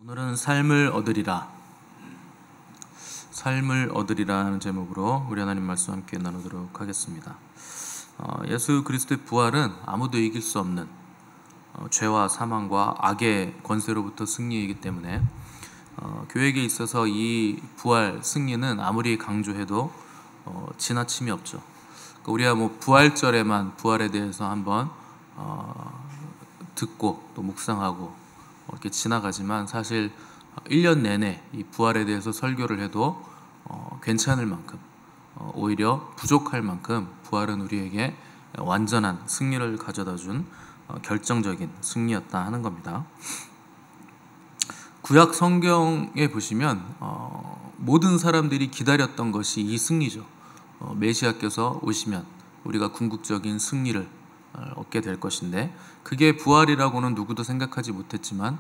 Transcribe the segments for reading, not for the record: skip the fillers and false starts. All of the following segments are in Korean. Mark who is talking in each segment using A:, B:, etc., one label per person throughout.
A: 오늘은 삶을 얻으리라. 삶을 얻으리라 하는 제목으로 우리 하나님 말씀 함께 나누도록 하겠습니다. 예수 그리스도의 부활은 아무도 이길 수 없는 죄와 사망과 악의 권세로부터 승리이기 때문에 교회에게 있어서 이 부활 승리는 아무리 강조해도 지나침이 없죠. 그러니까 우리가 부활절에만 부활에 대해서 한번 듣고 또 묵상하고 이렇게 지나가지만 사실 1년 내내 이 부활에 대해서 설교를 해도 괜찮을 만큼 오히려 부족할 만큼 부활은 우리에게 완전한 승리를 가져다 준 결정적인 승리였다 하는 겁니다. 구약 성경에 보시면 모든 사람들이 기다렸던 것이 이 승리죠. 메시아께서 오시면 우리가 궁극적인 승리를 얻게 될 것인데, 그게 부활이라고는 누구도 생각하지 못했지만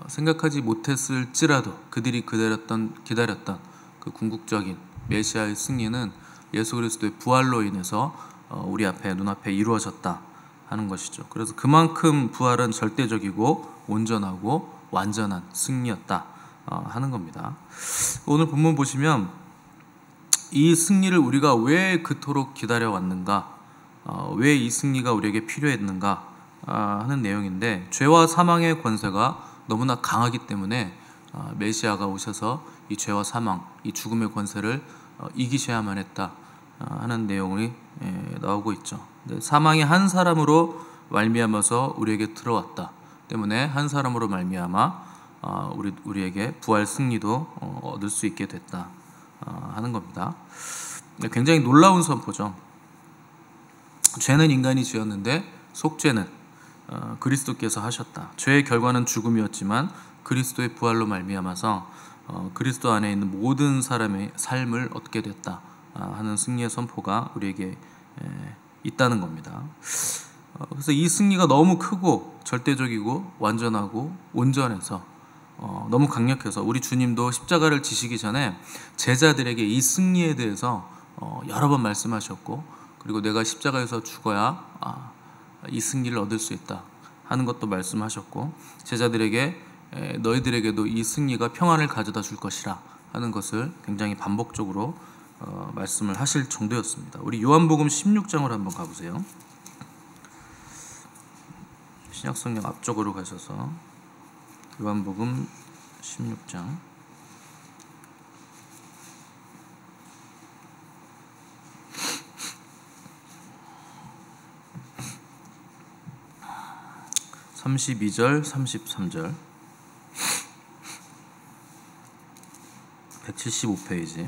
A: 생각하지 못했을지라도 그들이 기다렸던 그 궁극적인 메시아의 승리는 예수 그리스도의 부활로 인해서 우리 눈앞에 이루어졌다 하는 것이죠. 그래서 그만큼 부활은 절대적이고 온전하고 완전한 승리였다 하는 겁니다. 오늘 본문 보시면 이 승리를 우리가 왜 그토록 기다려왔는가, 왜 이 승리가 우리에게 필요했는가 하는 내용인데, 죄와 사망의 권세가 너무나 강하기 때문에 메시아가 오셔서 이 죄와 사망, 이 죽음의 권세를 이기셔야만 했다 하는 내용이 나오고 있죠. 사망이 한 사람으로 말미암아서 우리에게 들어왔다 때문에 한 사람으로 말미암아 우리에게 부활 승리도 얻을 수 있게 됐다 하는 겁니다. 굉장히 놀라운 선포죠. 죄는 인간이 지었는데 속죄는 그리스도께서 하셨다. 죄의 결과는 죽음이었지만 그리스도의 부활로 말미암아서 그리스도 안에 있는 모든 사람의 삶을 얻게 됐다 하는 승리의 선포가 우리에게 있다는 겁니다. 그래서 이 승리가 너무 크고 절대적이고 완전하고 온전해서 너무 강력해서 우리 주님도 십자가를 지시기 전에 제자들에게 이 승리에 대해서 여러 번 말씀하셨고, 그리고 내가 십자가에서 죽어야 이 승리를 얻을 수 있다 하는 것도 말씀하셨고, 제자들에게 너희들에게도 이 승리가 평안을 가져다 줄 것이라 하는 것을 굉장히 반복적으로 말씀을 하실 정도였습니다. 우리 요한복음 16장으로 한번 가보세요. 신약성경 앞쪽으로 가셔서 요한복음 16장 32절 33절 175페이지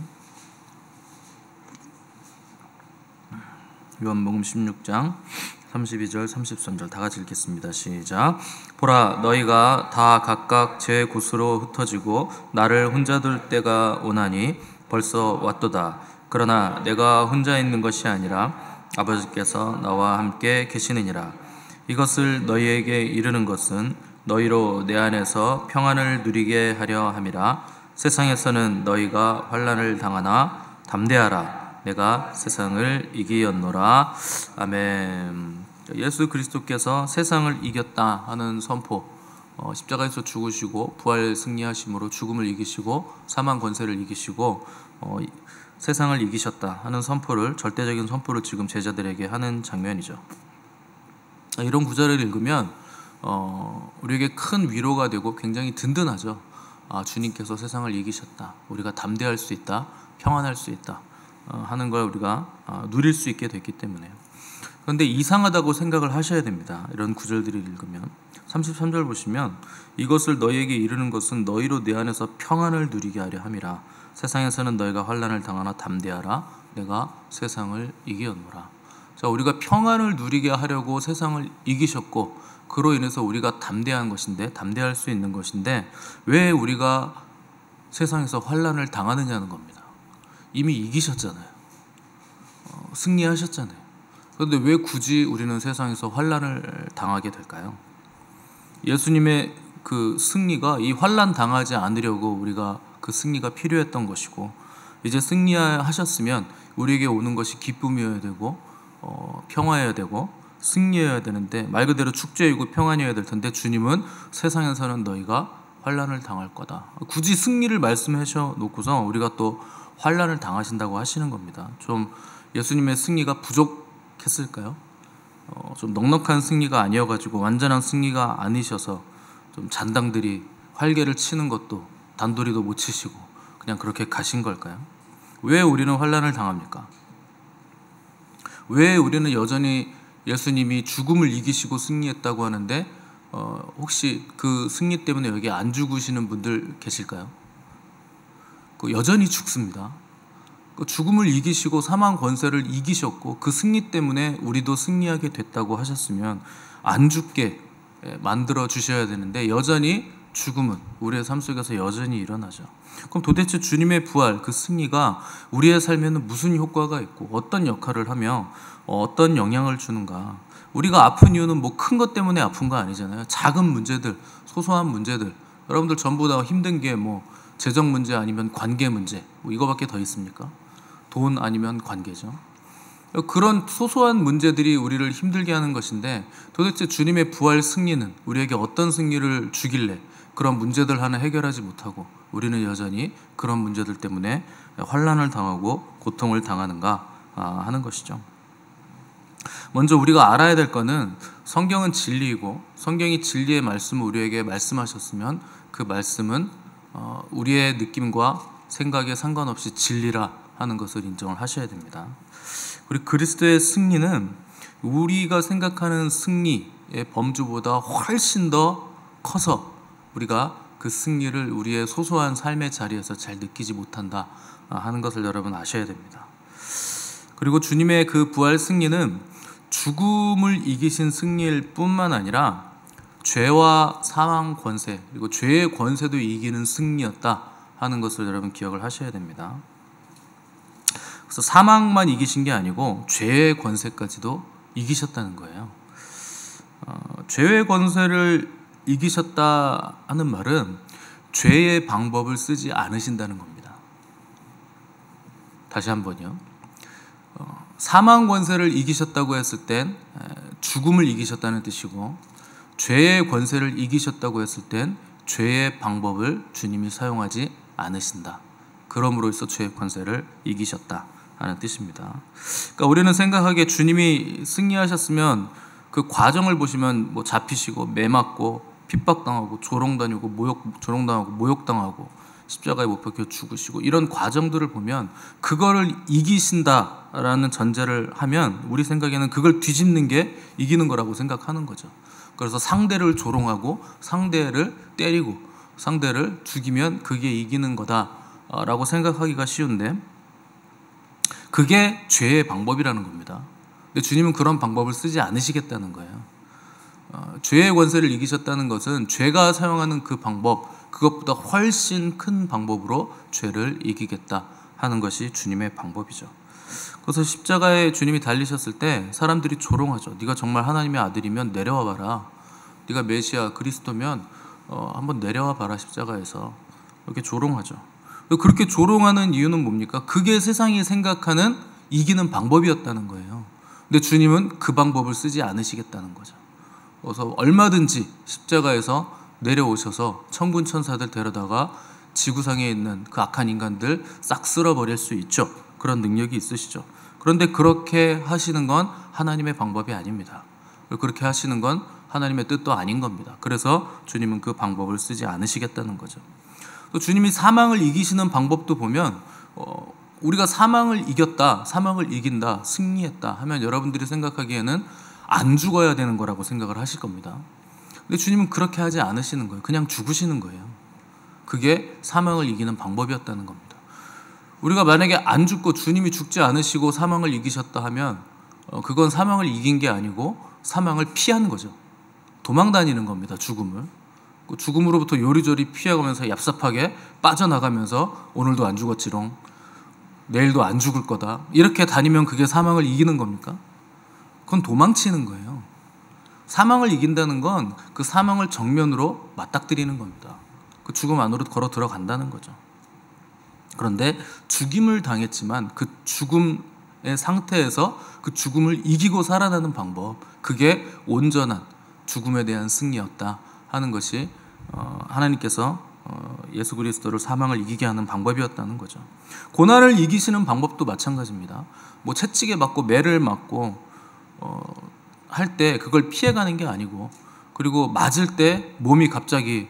A: 요한복음 16장 32절 33절 다 같이 읽겠습니다. 시작. 보라, 너희가 다 각각 제 곳으로 흩어지고 나를 혼자 둘 때가 오나니 벌써 왔도다. 그러나 내가 혼자 있는 것이 아니라 아버지께서 나와 함께 계시느니라. 이것을 너희에게 이르는 것은 너희로 내 안에서 평안을 누리게 하려 함이라. 세상에서는 너희가 환난을 당하나 담대하라. 내가 세상을 이기었노라. 아멘. 예수 그리스도께서 세상을 이겼다 하는 선포, 십자가에서 죽으시고 부활 승리하심으로 죽음을 이기시고 사망 권세를 이기시고 세상을 이기셨다 하는 선포를, 절대적인 선포를 지금 제자들에게 하는 장면이죠. 이런 구절을 읽으면 우리에게 큰 위로가 되고 굉장히 든든하죠. 주님께서 세상을 이기셨다, 우리가 담대할 수 있다, 평안할 수 있다 하는 걸 우리가 누릴 수 있게 됐기 때문에. 그런데 이상하다고 생각을 하셔야 됩니다. 이런 구절들을 읽으면 33절 보시면 이것을 너희에게 이르는 것은 너희로 내 안에서 평안을 누리게 하려 함이라. 세상에서는 너희가 환난을 당하나 담대하라. 내가 세상을 이기었노라. 자, 우리가 평안을 누리게 하려고 세상을 이기셨고, 그로 인해서 우리가 담대할 수 있는 것인데 왜 우리가 세상에서 환난을 당하느냐는 겁니다. 이미 이기셨잖아요. 승리하셨잖아요. 그런데 왜 굳이 우리는 세상에서 환난을 당하게 될까요? 예수님의 그 승리가 이 환난 당하지 않으려고 우리가 그 승리가 필요했던 것이고, 이제 승리하셨으면 우리에게 오는 것이 기쁨이어야 되고 평화여야 되고 승리여야 되는데, 말 그대로 축제이고 평안이어야 될 텐데 주님은 세상에서는 너희가 환난을 당할 거다. 굳이 승리를 말씀하셔 놓고서 우리가 또 환난을 당하신다고 하시는 겁니다. 좀 예수님의 승리가 부족했을까요? 좀 넉넉한 승리가 아니어가지고 완전한 승리가 아니셔서 좀 잔당들이 활개를 치는 것도 단도리도 못 치시고 그냥 그렇게 가신 걸까요? 왜 우리는 환난을 당합니까? 왜 우리는 여전히 예수님이 죽음을 이기시고 승리했다고 하는데 혹시 그 승리 때문에 여기 안 죽으시는 분들 계실까요? 여전히 죽습니다. 죽음을 이기시고 사망 권세를 이기셨고 그 승리 때문에 우리도 승리하게 됐다고 하셨으면 안 죽게 만들어 주셔야 되는데 여전히 죽음은 우리의 삶 속에서 여전히 일어나죠. 그럼 도대체 주님의 부활, 그 승리가 우리의 삶에는 무슨 효과가 있고 어떤 역할을 하며 어떤 영향을 주는가? 우리가 아픈 이유는 뭐 큰 것 때문에 아픈 거 아니잖아요. 작은 문제들, 소소한 문제들. 여러분들 전부 다 힘든 게 뭐 재정 문제 아니면 관계 문제, 뭐 이거밖에 더 있습니까? 돈 아니면 관계죠. 그런 소소한 문제들이 우리를 힘들게 하는 것인데 도대체 주님의 부활 승리는 우리에게 어떤 승리를 주길래 그런 문제들 하나 해결하지 못하고 우리는 여전히 그런 문제들 때문에 환난을 당하고 고통을 당하는가 하는 것이죠. 먼저 우리가 알아야 될 것은 성경은 진리이고 성경이 진리의 말씀을 우리에게 말씀하셨으면 그 말씀은 우리의 느낌과 생각에 상관없이 진리라 하는 것을 인정을 하셔야 됩니다. 우리 그리스도의 승리는 우리가 생각하는 승리의 범주보다 훨씬 더 커서 우리가 그 승리를 우리의 소소한 삶의 자리에서 잘 느끼지 못한다 하는 것을 여러분 아셔야 됩니다. 그리고 주님의 그 부활 승리는 죽음을 이기신 승리일 뿐만 아니라 죄와 사망 권세 그리고 죄의 권세도 이기는 승리였다 하는 것을 여러분 기억을 하셔야 됩니다. 그래서 사망만 이기신 게 아니고 죄의 권세까지도 이기셨다는 거예요. 죄의 권세를 이기셨다 하는 말은 죄의 방법을 쓰지 않으신다는 겁니다. 다시 한번요. 사망 권세를 이기셨다고 했을 땐 죽음을 이기셨다는 뜻이고 죄의 권세를 이기셨다고 했을 땐 죄의 방법을 주님이 사용하지 않으신다. 그럼으로써 죄의 권세를 이기셨다 하는 뜻입니다. 그러니까 우리는 생각하기에 주님이 승리하셨으면 그 과정을 보시면 뭐 잡히시고 매 맞고 핍박당하고 조롱당하고 모욕당하고 십자가에 못 박혀 죽으시고 이런 과정들을 보면 그거를 이기신다라는 전제를 하면 우리 생각에는 그걸 뒤집는 게 이기는 거라고 생각하는 거죠. 그래서 상대를 조롱하고 상대를 때리고 상대를 죽이면 그게 이기는 거다라고 생각하기가 쉬운데 그게 죄의 방법이라는 겁니다. 근데 주님은 그런 방법을 쓰지 않으시겠다는 거예요. 죄의 권세를 이기셨다는 것은 죄가 사용하는 그 방법, 그것보다 훨씬 큰 방법으로 죄를 이기겠다 하는 것이 주님의 방법이죠. 그래서 십자가에 주님이 달리셨을 때 사람들이 조롱하죠. 네가 정말 하나님의 아들이면 내려와 봐라. 네가 메시아 그리스도면 한번 내려와 봐라 십자가에서. 이렇게 조롱하죠. 그렇게 조롱하는 이유는 뭡니까? 그게 세상이 생각하는 이기는 방법이었다는 거예요. 근데 주님은 그 방법을 쓰지 않으시겠다는 거죠. 그래서 얼마든지 십자가에서 내려오셔서 천군 천사들 데려다가 지구상에 있는 그 악한 인간들 싹 쓸어버릴 수 있죠. 그런 능력이 있으시죠. 그런데 그렇게 하시는 건 하나님의 방법이 아닙니다. 그렇게 하시는 건 하나님의 뜻도 아닌 겁니다. 그래서 주님은 그 방법을 쓰지 않으시겠다는 거죠. 또 주님이 사망을 이기시는 방법도 보면 우리가 사망을 이겼다, 사망을 이긴다, 승리했다 하면 여러분들이 생각하기에는 안 죽어야 되는 거라고 생각을 하실 겁니다. 근데 주님은 그렇게 하지 않으시는 거예요. 그냥 죽으시는 거예요. 그게 사망을 이기는 방법이었다는 겁니다. 우리가 만약에 안 죽고 주님이 죽지 않으시고 사망을 이기셨다 하면 그건 사망을 이긴 게 아니고 사망을 피한 거죠. 도망 다니는 겁니다. 죽음을. 죽음으로부터 요리조리 피해가면서 얍삽하게 빠져나가면서 오늘도 안 죽었지롱, 내일도 안 죽을 거다, 이렇게 다니면 그게 사망을 이기는 겁니까? 그건 도망치는 거예요. 사망을 이긴다는 건 그 사망을 정면으로 맞닥뜨리는 겁니다. 그 죽음 안으로 걸어 들어간다는 거죠. 그런데 죽임을 당했지만 그 죽음의 상태에서 그 죽음을 이기고 살아나는 방법, 그게 온전한 죽음에 대한 승리였다 하는 것이 하나님께서 예수 그리스도를 사망을 이기게 하는 방법이었다는 거죠. 고난을 이기시는 방법도 마찬가지입니다. 뭐 채찍에 맞고 매를 맞고 할 때 그걸 피해가는 게 아니고, 그리고 맞을 때 몸이 갑자기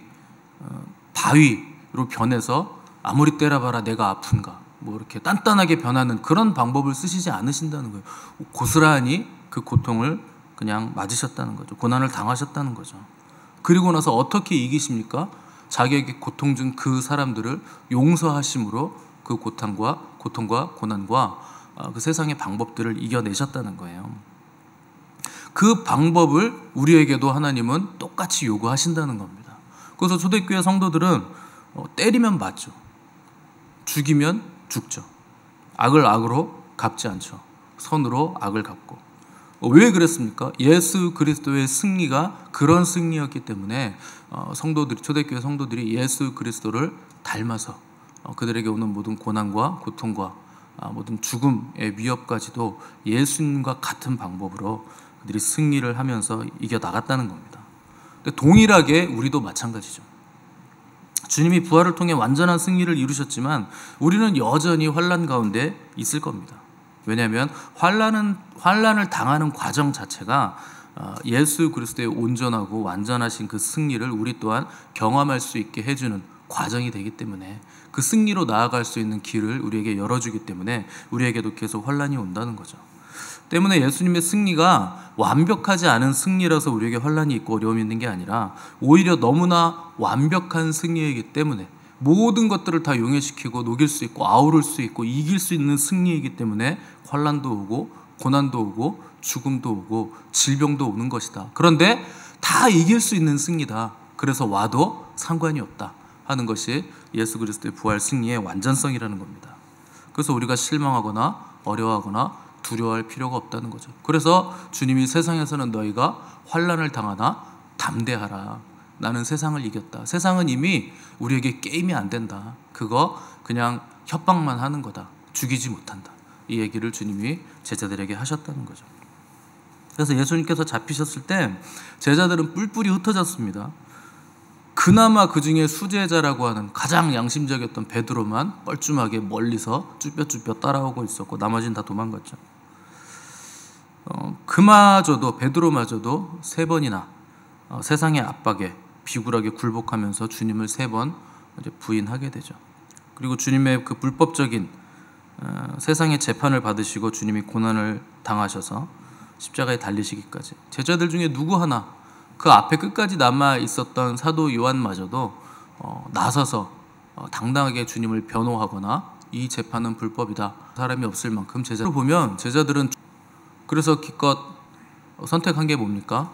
A: 바위로 변해서 아무리 때려봐라 내가 아픈가 뭐 이렇게 단단하게 변하는 그런 방법을 쓰시지 않으신다는 거예요. 고스란히 그 고통을 그냥 맞으셨다는 거죠. 고난을 당하셨다는 거죠. 그리고 나서 어떻게 이기십니까? 자기에게 고통 준 그 사람들을 용서하심으로 그 고통과 고난과 그 세상의 방법들을 이겨내셨다는 거예요. 그 방법을 우리에게도 하나님은 똑같이 요구하신다는 겁니다. 그래서 초대교회 성도들은 때리면 맞죠. 죽이면 죽죠. 악을 악으로 갚지 않죠. 선으로 악을 갚고. 왜 그랬습니까? 예수 그리스도의 승리가 그런 승리였기 때문에 초대교회 성도들이 예수 그리스도를 닮아서 그들에게 오는 모든 고난과 고통과 모든 죽음의 위협까지도 예수님과 같은 방법으로 그들이 승리를 하면서 이겨나갔다는 겁니다. 근데 동일하게 우리도 마찬가지죠. 주님이 부활을 통해 완전한 승리를 이루셨지만 우리는 여전히 환난 가운데 있을 겁니다. 왜냐하면 환난을 당하는 과정 자체가 예수 그리스도의 온전하고 완전하신 그 승리를 우리 또한 경험할 수 있게 해주는 과정이 되기 때문에, 그 승리로 나아갈 수 있는 길을 우리에게 열어주기 때문에 우리에게도 계속 환난이 온다는 거죠. 때문에 예수님의 승리가 완벽하지 않은 승리라서 우리에게 환난이 있고 어려움이 있는 게 아니라 오히려 너무나 완벽한 승리이기 때문에, 모든 것들을 다 용해시키고 녹일 수 있고 아우를 수 있고 이길 수 있는 승리이기 때문에 환난도 오고 고난도 오고 죽음도 오고 질병도 오는 것이다. 그런데 다 이길 수 있는 승리다. 그래서 와도 상관이 없다 하는 것이 예수 그리스도의 부활 승리의 완전성이라는 겁니다. 그래서 우리가 실망하거나 어려워하거나 두려워할 필요가 없다는 거죠. 그래서 주님이 세상에서는 너희가 환난을 당하나 담대하라. 나는 세상을 이겼다. 세상은 이미 우리에게 게임이 안 된다. 그거 그냥 협박만 하는 거다. 죽이지 못한다. 이 얘기를 주님이 제자들에게 하셨다는 거죠. 그래서 예수님께서 잡히셨을 때 제자들은 뿔뿔이 흩어졌습니다. 그나마 그 중에 수제자라고 하는 가장 양심적이었던 베드로만 뻘쭘하게 멀리서 쭈뼛쭈뼛 따라오고 있었고 나머지는 다 도망갔죠. 그마저도 베드로마저도 3번이나 세상의 압박에 비굴하게 굴복하면서 주님을 3번 부인하게 되죠. 그리고 주님의 그 불법적인 세상의 재판을 받으시고 주님이 고난을 당하셔서 십자가에 달리시기까지, 제자들 중에 누구 하나, 그 앞에 끝까지 남아 있었던 사도 요한마저도 나서서 당당하게 주님을 변호하거나 이 재판은 불법이다 사람이 없을 만큼, 제자로 보면 제자들은 그래서 기껏 선택한 게 뭡니까?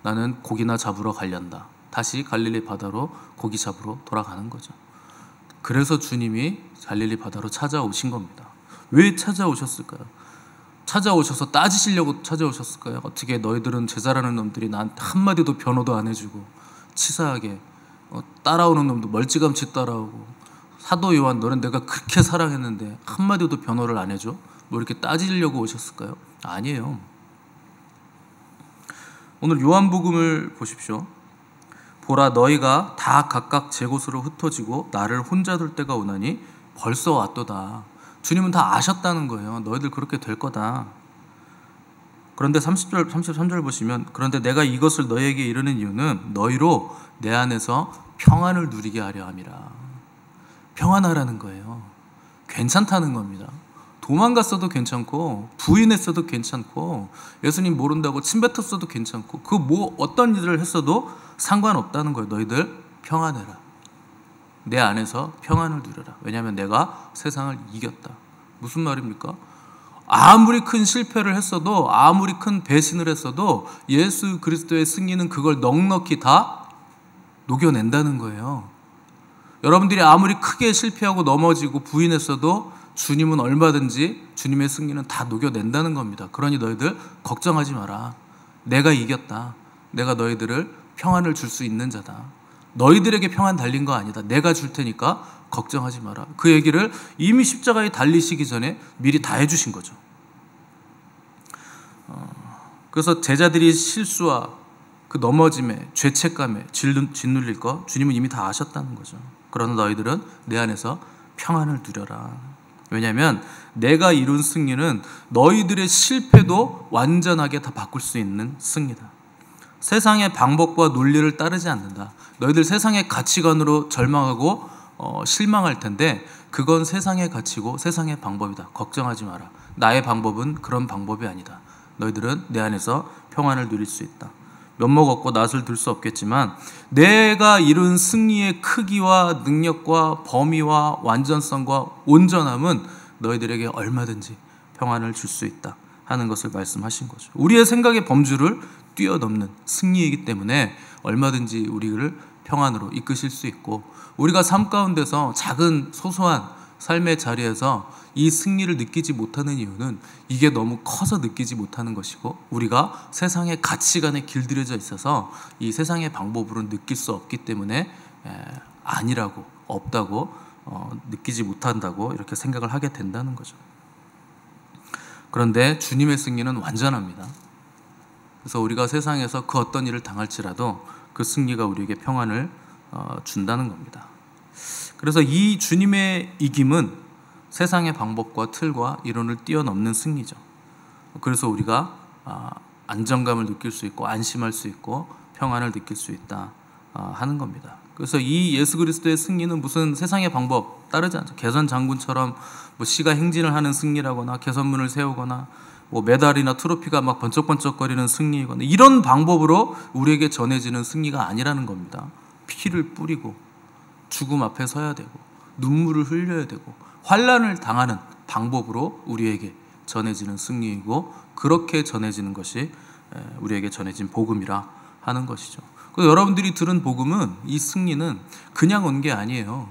A: 나는 고기나 잡으러 가련다. 다시 갈릴리 바다로 고기 잡으러 돌아가는 거죠. 그래서 주님이 갈릴리 바다로 찾아오신 겁니다. 왜 찾아오셨을까요? 찾아오셔서 따지시려고 찾아오셨을까요? 어떻게 너희들은 제자라는 놈들이 나한테 한마디도 변호도 안 해주고 치사하게 따라오는 놈도 멀찌감치 따라오고, 사도 요한 너는 내가 그렇게 사랑했는데 한마디도 변호를 안 해줘? 뭐 이렇게 따지려고 오셨을까요? 아니에요. 오늘 요한복음을 보십시오. 보라 너희가 다 각각 제 곳으로 흩어지고 나를 혼자 둘 때가 오나니 벌써 왔도다. 주님은 다 아셨다는 거예요. 너희들 그렇게 될 거다. 그런데 30절, 33절 보시면, 그런데 내가 이것을 너희에게 이르는 이유는 너희로 내 안에서 평안을 누리게 하려 함이라. 평안하라는 거예요. 괜찮다는 겁니다. 도망갔어도 괜찮고 부인했어도 괜찮고 예수님 모른다고 침뱉었어도 괜찮고 그 뭐 어떤 일을 했어도 상관없다는 거예요. 너희들 평안해라. 내 안에서 평안을 누려라. 왜냐하면 내가 세상을 이겼다. 무슨 말입니까? 아무리 큰 실패를 했어도 아무리 큰 배신을 했어도 예수 그리스도의 승리는 그걸 넉넉히 다 녹여낸다는 거예요. 여러분들이 아무리 크게 실패하고 넘어지고 부인했어도 주님은 얼마든지 주님의 승리는 다 녹여낸다는 겁니다. 그러니 너희들 걱정하지 마라. 내가 이겼다. 내가 너희들을 평안을 줄 수 있는 자다. 너희들에게 평안 달린 거 아니다. 내가 줄 테니까 걱정하지 마라. 그 얘기를 이미 십자가에 달리시기 전에 미리 다 해주신 거죠. 그래서 제자들이 실수와 그 넘어짐에, 죄책감에 짓눌릴 거 주님은 이미 다 아셨다는 거죠. 그러나 너희들은 내 안에서 평안을 누려라. 왜냐하면 내가 이룬 승리는 너희들의 실패도 완전하게 다 바꿀 수 있는 승리다. 세상의 방법과 논리를 따르지 않는다. 너희들 세상의 가치관으로 절망하고 실망할 텐데 그건 세상의 가치고 세상의 방법이다. 걱정하지 마라. 나의 방법은 그런 방법이 아니다. 너희들은 내 안에서 평안을 누릴 수 있다. 면목 없고 낯을 들 수 없겠지만 내가 이룬 승리의 크기와 능력과 범위와 완전성과 온전함은 너희들에게 얼마든지 평안을 줄 수 있다 하는 것을 말씀하신 거죠. 우리의 생각의 범주를 뛰어넘는 승리이기 때문에 얼마든지 우리를 평안으로 이끄실 수 있고, 우리가 삶 가운데서 작은 소소한 삶의 자리에서 이 승리를 느끼지 못하는 이유는 이게 너무 커서 느끼지 못하는 것이고, 우리가 세상의 가치관에 길들여져 있어서 이 세상의 방법으로 느낄 수 없기 때문에 아니라고, 없다고 느끼지 못한다고 이렇게 생각을 하게 된다는 거죠. 그런데 주님의 승리는 완전합니다. 그래서 우리가 세상에서 그 어떤 일을 당할지라도 그 승리가 우리에게 평안을 준다는 겁니다. 그래서 이 주님의 이김은 세상의 방법과 틀과 이론을 뛰어넘는 승리죠. 그래서 우리가 안정감을 느낄 수 있고 안심할 수 있고 평안을 느낄 수 있다 하는 겁니다. 그래서 이 예수 그리스도의 승리는 무슨 세상의 방법 따르지 않죠. 개선 장군처럼 뭐 시가 행진을 하는 승리라거나 개선문을 세우거나 뭐 메달이나 트로피가 막 번쩍번쩍거리는 승리이거나 이런 방법으로 우리에게 전해지는 승리가 아니라는 겁니다. 피를 뿌리고 죽음 앞에 서야 되고 눈물을 흘려야 되고 환난을 당하는 방법으로 우리에게 전해지는 승리이고, 그렇게 전해지는 것이 우리에게 전해진 복음이라 하는 것이죠. 그래서 여러분들이 들은 복음은, 이 승리는 그냥 온 게 아니에요.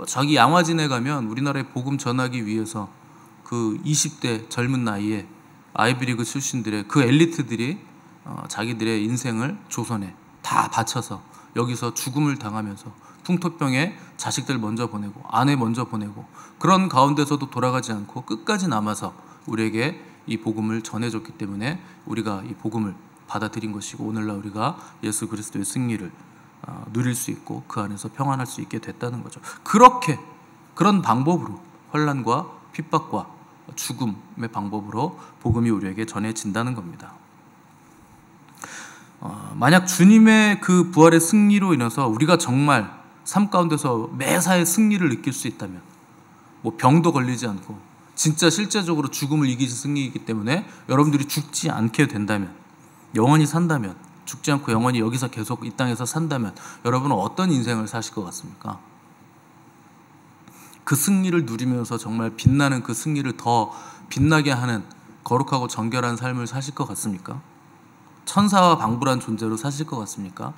A: 저기 양화진에 가면 우리나라에 복음 전하기 위해서 그 20대 젊은 나이에 아이비리그 출신들의 그 엘리트들이 자기들의 인생을 조선에 다 바쳐서 여기서 죽음을 당하면서 풍토병에 자식들 먼저 보내고 아내 먼저 보내고 그런 가운데서도 돌아가지 않고 끝까지 남아서 우리에게 이 복음을 전해줬기 때문에 우리가 이 복음을 받아들인 것이고, 오늘날 우리가 예수 그리스도의 승리를 누릴 수 있고 그 안에서 평안할 수 있게 됐다는 거죠. 그렇게 그런 방법으로 환난과 핍박과 죽음의 방법으로 복음이 우리에게 전해진다는 겁니다. 만약 주님의 그 부활의 승리로 인해서 우리가 정말 삶 가운데서 매사에 승리를 느낄 수 있다면, 뭐 병도 걸리지 않고 진짜 실제적으로 죽음을 이기신 승리이기 때문에 여러분들이 죽지 않게 된다면, 영원히 산다면, 죽지 않고 영원히 여기서 계속 이 땅에서 산다면 여러분은 어떤 인생을 사실 것 같습니까? 그 승리를 누리면서 정말 빛나는 그 승리를 더 빛나게 하는 거룩하고 정결한 삶을 사실 것 같습니까? 천사와 방불한 존재로 사실 것 같습니까?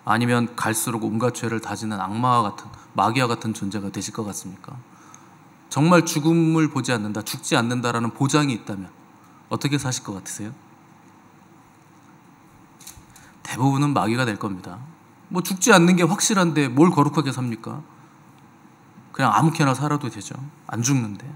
A: 아니면 갈수록 온갖 죄를 다지는 악마와 같은, 마귀와 같은 존재가 되실 것 같습니까? 정말 죽음을 보지 않는다, 죽지 않는다라는 보장이 있다면 어떻게 사실 것 같으세요? 대부분은 마귀가 될 겁니다. 뭐 죽지 않는 게 확실한데 뭘 거룩하게 삽니까? 그냥 아무렇게나 살아도 되죠. 안 죽는데.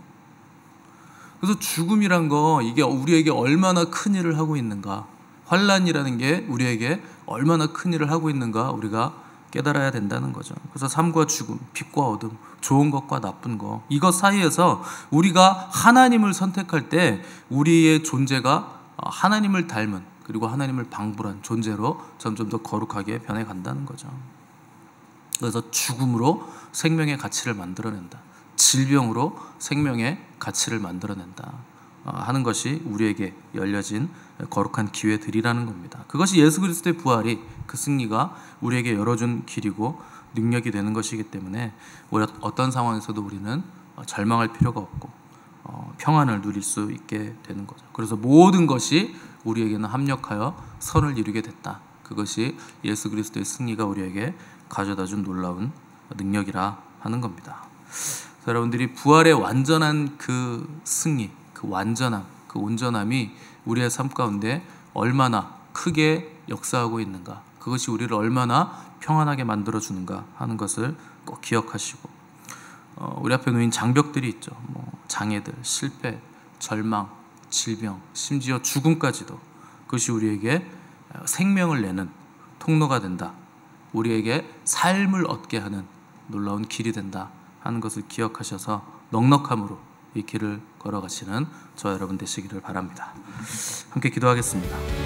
A: 그래서 죽음이란 거, 이게 우리에게 얼마나 큰 일을 하고 있는가, 환난이라는 게 우리에게 얼마나 큰 일을 하고 있는가 우리가 깨달아야 된다는 거죠. 그래서 삶과 죽음, 빛과 어둠, 좋은 것과 나쁜 것, 이것 사이에서 우리가 하나님을 선택할 때 우리의 존재가 하나님을 닮은, 그리고 하나님을 방불한 존재로 점점 더 거룩하게 변해간다는 거죠. 그래서 죽음으로 생명의 가치를 만들어낸다, 질병으로 생명의 가치를 만들어낸다 하는 것이 우리에게 열려진 거룩한 기회들이라는 겁니다. 그것이 예수 그리스도의 부활이, 그 승리가 우리에게 열어준 길이고 능력이 되는 것이기 때문에 어떤 상황에서도 우리는 절망할 필요가 없고 평안을 누릴 수 있게 되는 거죠. 그래서 모든 것이 우리에게는 합력하여 선을 이루게 됐다. 그것이 예수 그리스도의 승리가 우리에게 가져다준 놀라운 능력이라 하는 겁니다. 여러분들이 부활의 완전한 그 승리, 그 완전함, 그 온전함이 우리의 삶 가운데 얼마나 크게 역사하고 있는가, 그것이 우리를 얼마나 평안하게 만들어주는가 하는 것을 꼭 기억하시고, 우리 앞에 놓인 장벽들이 있죠. 뭐 장애들, 실패, 절망, 질병, 심지어 죽음까지도, 그것이 우리에게 생명을 내는 통로가 된다. 우리에게 삶을 얻게 하는 놀라운 길이 된다 하는 것을 기억하셔서 넉넉함으로 이 길을 걸어가시는 저와 여러분 되시기를 바랍니다. 함께 기도하겠습니다.